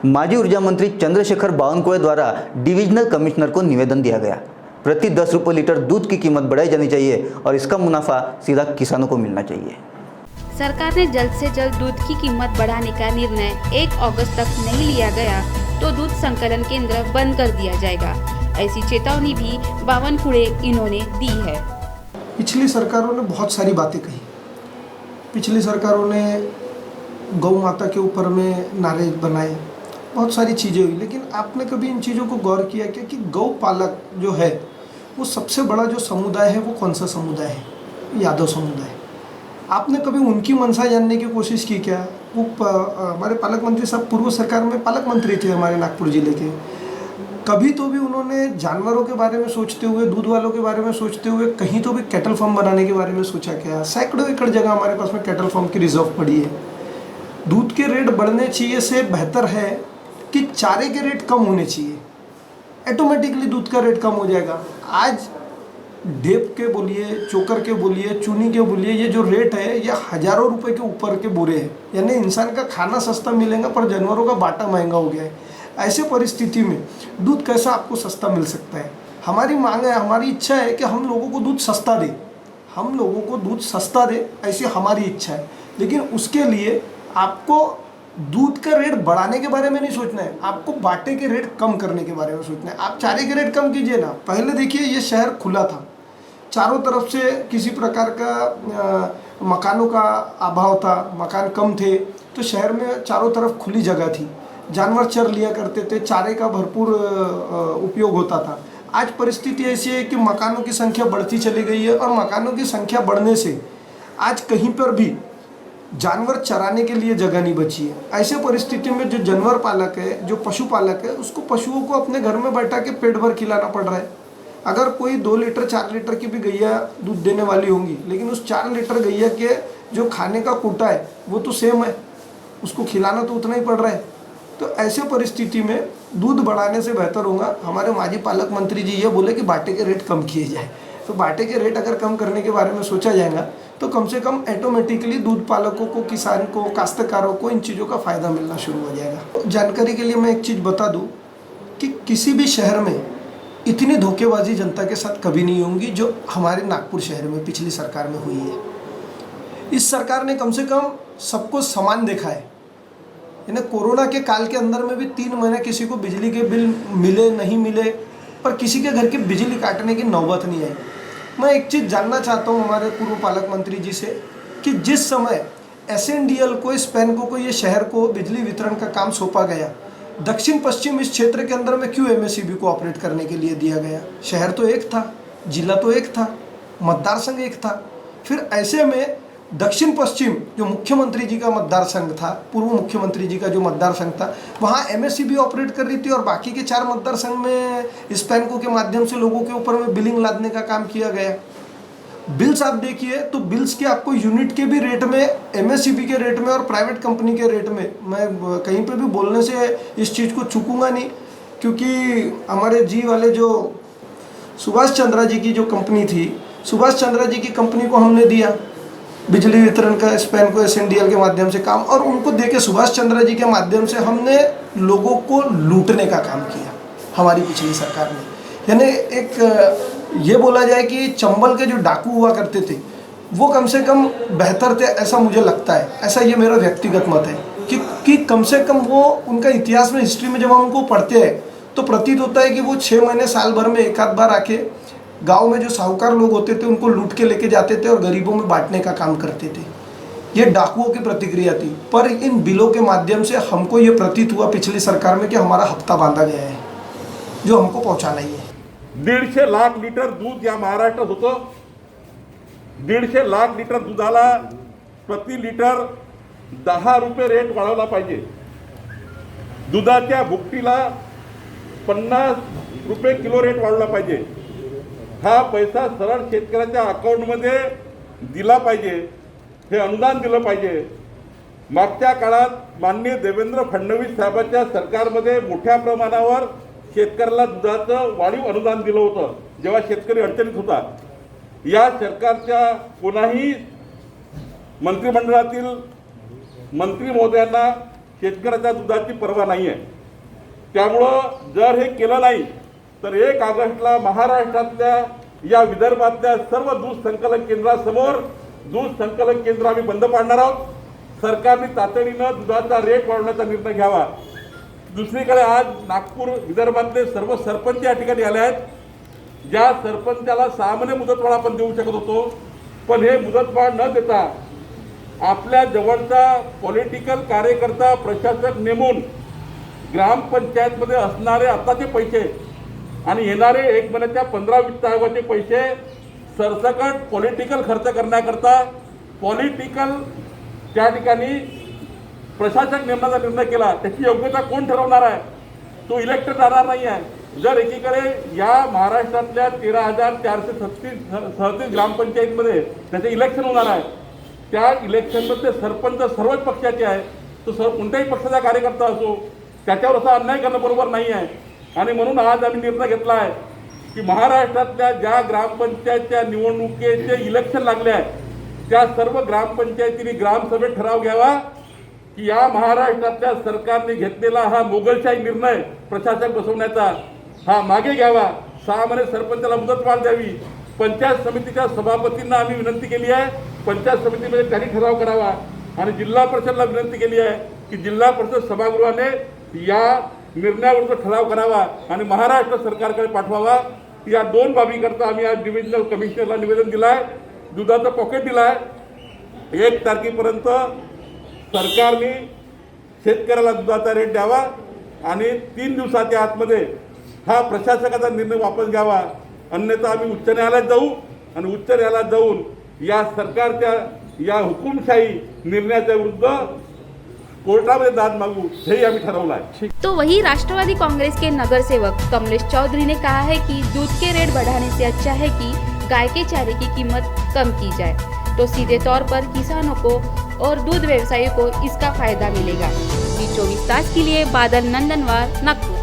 माजी ऊर्जा मंत्री चंद्रशेखर बावनकुळे द्वारा डिविजनल कमिश्नर को निवेदन दिया गया। प्रति 10 रुपये लीटर दूध की कीमत बढ़ाई जानी चाहिए और इसका मुनाफा सीधा किसानों को मिलना चाहिए। सरकार ने जल्द से जल्द दूध की कीमत बढ़ाने का निर्णय 1 अगस्त तक नहीं लिया गया तो दूध संकलन केंद्र बंद कर दिया जाएगा, ऐसी चेतावनी भी बावनकुळे इन्होंने दी है। पिछली सरकारों ने बहुत सारी बातें कही। पिछली सरकारों ने गौ माता के ऊपर में नारे बनाए, बहुत सारी चीज़ें हुई, लेकिन आपने कभी इन चीज़ों को गौर किया क्या कि गौ पालक जो है वो सबसे बड़ा जो समुदाय है वो कौन सा समुदाय है? यादव समुदाय। आपने कभी उनकी मंशा जानने की कोशिश की क्या? वो हमारे पालक मंत्री साहब पूर्व सरकार में पालक मंत्री थे हमारे नागपुर जिले के। कभी तो भी उन्होंने जानवरों के बारे में सोचते हुए, दूध वालों के बारे में सोचते हुए कहीं तो भी कैटल फार्म बनाने के बारे में सोचा क्या? सैकड़ों एकड़ जगह हमारे पास में कैटल फार्म की रिजर्व पड़ी है। दूध के रेट बढ़ने चाहिए से बेहतर है कि चारे के रेट कम होने चाहिए, ऑटोमेटिकली दूध का रेट कम हो जाएगा। आज ढेप के बोलिए, चोकर के बोलिए, चूनी के बोलिए, ये जो रेट है ये हज़ारों रुपए के ऊपर के बोरे हैं। यानी इंसान का खाना सस्ता मिलेगा पर जानवरों का बाटा महंगा हो गया है। ऐसे परिस्थिति में दूध कैसा आपको सस्ता मिल सकता है? हमारी मांग है, हमारी इच्छा है कि हम लोगों को दूध सस्ता दे, हम लोगों को दूध सस्ता दे, ऐसी हमारी इच्छा है। लेकिन उसके लिए आपको दूध का रेट बढ़ाने के बारे में नहीं सोचना है, आपको बाटे के रेट कम करने के बारे में सोचना है। आप चारे के रेट कम कीजिए ना। पहले देखिए ये शहर खुला था, चारों तरफ से किसी प्रकार का मकानों का अभाव था, मकान कम थे, तो शहर में चारों तरफ खुली जगह थी, जानवर चर लिया करते थे, चारे का भरपूर उपयोग होता था। आज परिस्थिति ऐसी है कि मकानों की संख्या बढ़ती चली गई है और मकानों की संख्या बढ़ने से आज कहीं पर भी जानवर चराने के लिए जगह नहीं बची है। ऐसे परिस्थिति में जो जानवर पालक है, जो पशुपालक है, उसको पशुओं को अपने घर में बैठा के पेट भर खिलाना पड़ रहा है। अगर कोई 2 लीटर 4 लीटर की भी गैया दूध देने वाली होंगी, लेकिन उस 4 लीटर गैया के जो खाने का कोटा है वो तो सेम है, उसको खिलाना तो उतना ही पड़ रहा है। तो ऐसे परिस्थिति में दूध बढ़ाने से बेहतर होगा, हमारे माजी पालक मंत्री जी ये बोले कि बाटे के रेट कम किए जाए। तो बाटे के रेट अगर कम करने के बारे में सोचा जाएगा तो कम से कम ऑटोमेटिकली दूध पालकों को, किसान को, काश्तकारों को इन चीज़ों का फ़ायदा मिलना शुरू हो जाएगा। जानकारी के लिए मैं एक चीज़ बता दूं कि किसी भी शहर में इतनी धोखेबाजी जनता के साथ कभी नहीं होंगी जो हमारे नागपुर शहर में पिछली सरकार में हुई है। इस सरकार ने कम से कम सबको समान देखा है। यानी कोरोना के काल के अंदर में भी 3 महीने किसी को बिजली के बिल मिले नहीं मिले, पर किसी के घर की बिजली काटने की नौबत नहीं आई। मैं एक चीज़ जानना चाहता हूँ हमारे पूर्व पालक मंत्री जी से कि जिस समय SNDL को, स्पेनको को, ये शहर को बिजली वितरण का काम सौंपा गया, दक्षिण पश्चिम इस क्षेत्र के अंदर में क्यों MSEB को ऑपरेट करने के लिए दिया गया? शहर तो एक था, जिला तो एक था, मतदार संघ एक था। फिर ऐसे में दक्षिण पश्चिम जो मुख्यमंत्री जी का मतदार संघ था, पूर्व मुख्यमंत्री जी का जो मतदार संघ था, वहाँ MSEB ऑपरेट कर रही थी और बाकी के 4 मतदार संघ में स्पेनको के माध्यम से लोगों के ऊपर में बिलिंग लादने का काम किया गया। बिल्स आप देखिए तो बिल्स के आपको यूनिट के भी रेट में, MSEB के रेट में और प्राइवेट कंपनी के रेट में, मैं कहीं पर भी बोलने से इस चीज़ को चूकूंगा नहीं, क्योंकि हमारे जी वाले जो सुभाष चंद्रा जी की जो कंपनी थी, सुभाष चंद्रा जी की कंपनी को हमने दिया बिजली वितरण का, स्पेनको SNDL के माध्यम से काम, और उनको देके सुभाष चंद्रा जी के माध्यम से हमने लोगों को लूटने का काम किया हमारी पिछली सरकार ने। यानी एक ये बोला जाए कि चंबल के जो डाकू हुआ करते थे वो कम से कम बेहतर थे, ऐसा मुझे लगता है। ऐसा ये मेरा व्यक्तिगत मत है कि कम से कम वो उनका इतिहास में, हिस्ट्री में जब हम उनको पढ़ते हैं तो प्रतीत होता है कि वो 6 महीने साल भर में एक आध बार आके गांव में जो साहूकार लोग होते थे उनको लूट के लेके जाते थे और गरीबों में बांटने का काम करते थे। ये डाकुओं की प्रतिक्रिया थी। पर इन बिलों के माध्यम से हमको ये प्रतीत हुआ पिछली सरकार में कि हमारा हफ्ता बांधा गया है जो हमको पहुंचाना ही है। 150 लाख लिटर दूध या महाराष्ट्रात होतं। 150 लाख लिटर दुधाला प्रति लिटर 10 रुपये रेट वाढवला पाहिजे। दुधाच्या भुकटीला 50 रुपये किलो रेट वाढवला पाहिजे। हा पैसा सरळ शेतकऱ्याच्या अकाउंटमध्ये दिला पाहिजे, हे अनुदान दिलं पाहिजे। मागच्या काळात माननीय देवेंद्र फडणवीस साहेबांच्या सरकारमध्ये मोठ्या प्रमाणावर शेतकऱ्याला दुधाचं वाढीव अनुदान दिलं होतं जेव्हा शेतकरी अडचणीत होता। या सरकारच्या कोणाही मंत्रिमंडळातील मंत्री महोदयांना शेतकऱ्याच्या दुधाची पर्वा नाही आहे. त्यामुळं जर हे केलं नाही तर 1 ऑगस्टला महाराष्ट्रातल्या या विदर्भातल्या सर्व दूध संकलन केंद्रासमोर दूध संकलन केंद्र आम्ही बंद पाडणार आहोत. सरकारने तातडीनं दुधाचा रेट वाढवण्याचा निर्णय घ्यावा. दुसरीकडे आज नागपूर विदर्भातले सर्व सरपंच या ठिकाणी आले आहेत. ज्या सरपंचाला 6 महिने मुदतवाढ आपण देऊ शकत होतो, पण हे मुदतवाढ न देता आपल्या जवळचा पॉलिटिकल कार्यकर्ता प्रशासक नेमून ग्रामपंचायतमध्ये असणारे आताचे पैसे आणि येणारे 1 महिन्याच्या 15 वित्त आयोगाचे पैसे सरसकट पॉलिटिकल खर्च करण्याकरता पॉलिटिकल त्या ठिकाणी प्रशासक नेमण्याचा निर्णय केला. त्याची योग्यता कोण ठरवणार आहे? तो इलेक्टेड राहणार नाही आहे. जर एकीकडे या महाराष्ट्रातल्या 13,437 ग्रामपंचायतीमध्ये त्याचे इलेक्शन होणार आहे, त्या इलेक्शनमध्ये सरपंच सर्वच पक्षाचे आहे, तो कोणत्याही पक्षाचा कार्यकर्ता असो, त्याच्यावर असा अन्याय करणं बरोबर नाही आहे. आणि म्हणून आज आम्ही निर्णय घेतला आहे की महाराष्ट्रातल्या ज्या ग्रामपंचायतच्या निवडणुकीचे इलेक्शन लागले आहे त्या सर्व ग्रामपंचायतींनी ग्रामसभेत ठराव घ्यावा की या महाराष्ट्रातल्या सरकारने घेतलेला हा मोगलशाही निर्णय प्रशासक बसवण्याचा हा मागे घ्यावा. 6 महिने सरपंचाला मुदतवाढ द्यावी. पंचायत समितीच्या सभापतींना आम्ही विनंती केली आहे, पंचायत समितीमध्ये त्यांनी ठराव करावा. आणि जिल्हा परिषदला विनंती केली आहे की जिल्हा परिषद सभागृहाने या निर्णयावर ठराव करावा आणि महाराष्ट्र सरकारकडे पाठवावा. या 2 बाबीकरता आम्ही आज डिव्हिजनल कमिशनरला निवेदन दिलं आहे. दुधाचं पॉकेट दिलं आहे. 1 तारखेपर्यंत सरकारने शेतकऱ्याला दुधाचा रेट द्यावा आणि 3 दिवसाच्या आतमध्ये हा प्रशासकाचा निर्णय वापस घ्यावा. अन्यथा आम्ही उच्च न्यायालयात जाऊ आणि उच्च न्यायालयात जाऊन या सरकारच्या या हुकुमशाही निर्णयाच्या विरुद्ध कोर्टामध्ये दाद मागू हेही आम्ही ठरवलं आहे. तो वही राष्ट्रवादी कांग्रेस के नगर सेवक कमलेश चौधरी ने कहा है कि दूध के रेट बढ़ाने से अच्छा है कि गाय के चारे की कीमत कम की जाए, तो सीधे तौर पर किसानों को और दूध व्यवसायियों को इसका फायदा मिलेगा. 24 तास के लिए बादल नंदनवार, नागपुर.